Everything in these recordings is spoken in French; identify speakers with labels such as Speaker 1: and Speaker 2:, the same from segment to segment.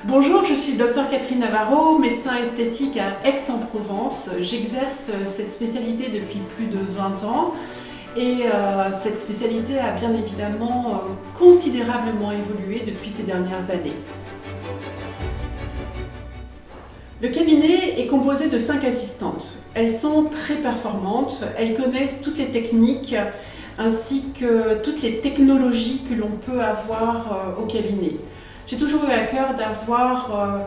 Speaker 1: Bonjour, je suis le Dr Catherine Navarro, médecin esthétique à Aix-en-Provence. J'exerce cette spécialité depuis plus de 20 ans et cette spécialité a bien évidemment considérablement évolué depuis ces dernières années. Le cabinet est composé de 5 assistantes. Elles sont très performantes, elles connaissent toutes les techniques ainsi que toutes les technologies que l'on peut avoir au cabinet. J'ai toujours eu à cœur d'avoir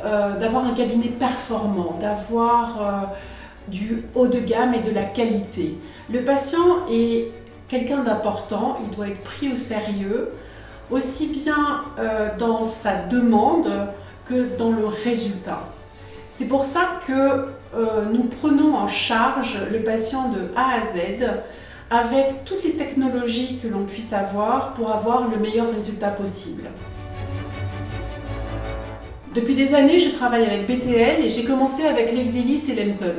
Speaker 1: un cabinet performant, d'avoir du haut de gamme et de la qualité. Le patient est quelqu'un d'important, il doit être pris au sérieux, aussi bien dans sa demande que dans le résultat. C'est pour ça que nous prenons en charge le patient de A à Z avec toutes les technologies que l'on puisse avoir pour avoir le meilleur résultat possible. Depuis des années, je travaille avec BTL et j'ai commencé avec l'Exilis et l'Empton,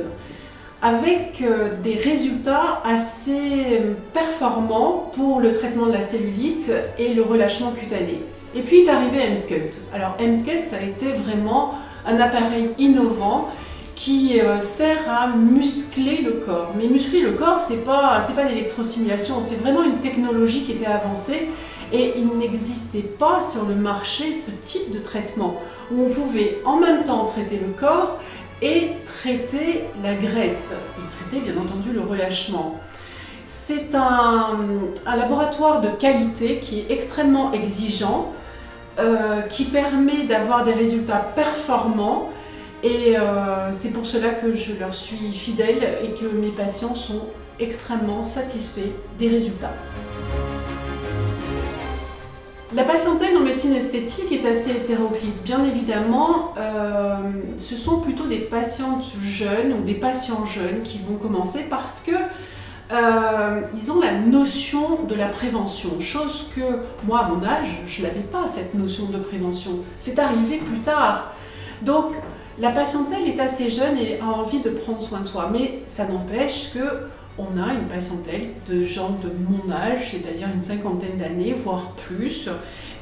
Speaker 1: avec des résultats assez performants pour le traitement de la cellulite et le relâchement cutané. Et puis est arrivé Emsculpt. Alors Emsculpt, ça a été vraiment un appareil innovant qui sert à muscler le corps. Mais muscler le corps, c'est pas l'électrostimulation, c'est vraiment une technologie qui était avancée et il n'existait pas sur le marché ce type de traitement où on pouvait en même temps traiter le corps et traiter la graisse et traiter bien entendu le relâchement. C'est un laboratoire de qualité qui est extrêmement exigeant, qui permet d'avoir des résultats performants et c'est pour cela que je leur suis fidèle et que mes patients sont extrêmement satisfaits des résultats. La patientèle en médecine esthétique est assez hétéroclite. Bien évidemment, ce sont plutôt des patientes jeunes ou des patients jeunes qui vont commencer parce que ils ont la notion de la prévention, chose que moi à mon âge, je n'avais pas cette notion de prévention. C'est arrivé plus tard. Donc la patientèle est assez jeune et a envie de prendre soin de soi, mais ça n'empêche que on a une patientèle de gens de mon âge, c'est-à-dire une cinquantaine d'années, voire plus,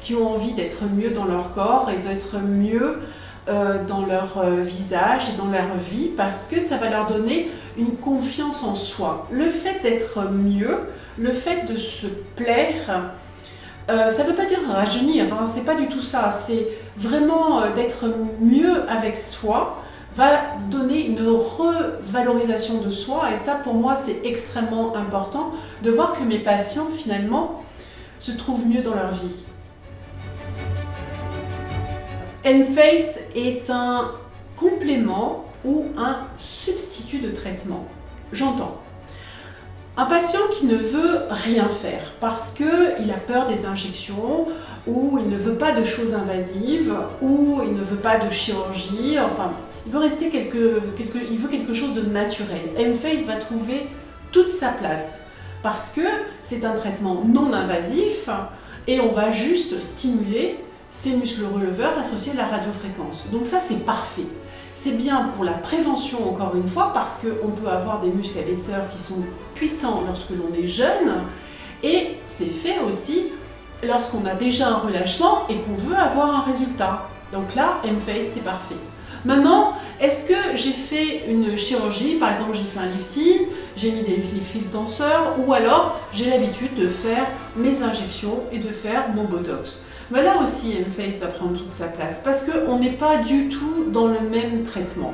Speaker 1: qui ont envie d'être mieux dans leur corps et d'être mieux dans leur visage et dans leur vie parce que ça va leur donner une confiance en soi. Le fait d'être mieux, le fait de se plaire, ça ne veut pas dire rajeunir, hein, c'est pas du tout ça, c'est vraiment d'être mieux avec soi, va donner une revalorisation de soi et ça pour moi c'est extrêmement important de voir que mes patients finalement se trouvent mieux dans leur vie. Emface est un complément ou un substitut de traitement. J'entends. Un patient qui ne veut rien faire parce qu'il a peur des injections ou il ne veut pas de choses invasives ou il ne veut pas de chirurgie, enfin il veut rester il veut quelque chose de naturel. Emface va trouver toute sa place parce que c'est un traitement non invasif et on va juste stimuler ces muscles releveurs associés à la radiofréquence. Donc ça c'est parfait. C'est bien pour la prévention encore une fois parce qu'on peut avoir des muscles abaisseurs qui sont puissants lorsque l'on est jeune et c'est fait aussi lorsqu'on a déjà un relâchement et qu'on veut avoir un résultat. Donc là, Emface c'est parfait. Maintenant, est-ce que j'ai fait une chirurgie, par exemple j'ai fait un lifting, j'ai mis des fils tenseurs ou alors j'ai l'habitude de faire mes injections et de faire mon botox. Mais là aussi, Emface va prendre toute sa place parce qu'on n'est pas du tout dans le même traitement.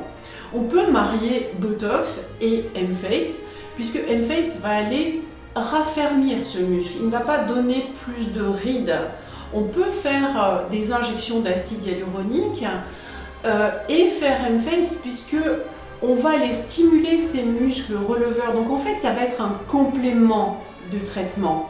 Speaker 1: On peut marier botox et Emface puisque Emface va aller raffermir ce muscle, il ne va pas donner plus de rides. On peut faire des injections d'acide hyaluronique et faire Emface puisque on va aller stimuler ces muscles releveurs. Donc en fait, ça va être un complément de traitement.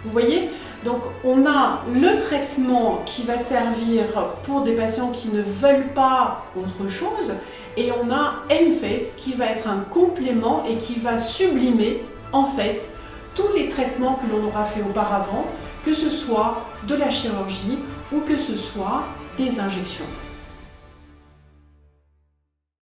Speaker 1: Vous voyez ? Donc on a le traitement qui va servir pour des patients qui ne veulent pas autre chose et on a Emface qui va être un complément et qui va sublimer en fait tous les traitements que l'on aura fait auparavant, que ce soit de la chirurgie ou que ce soit des injections.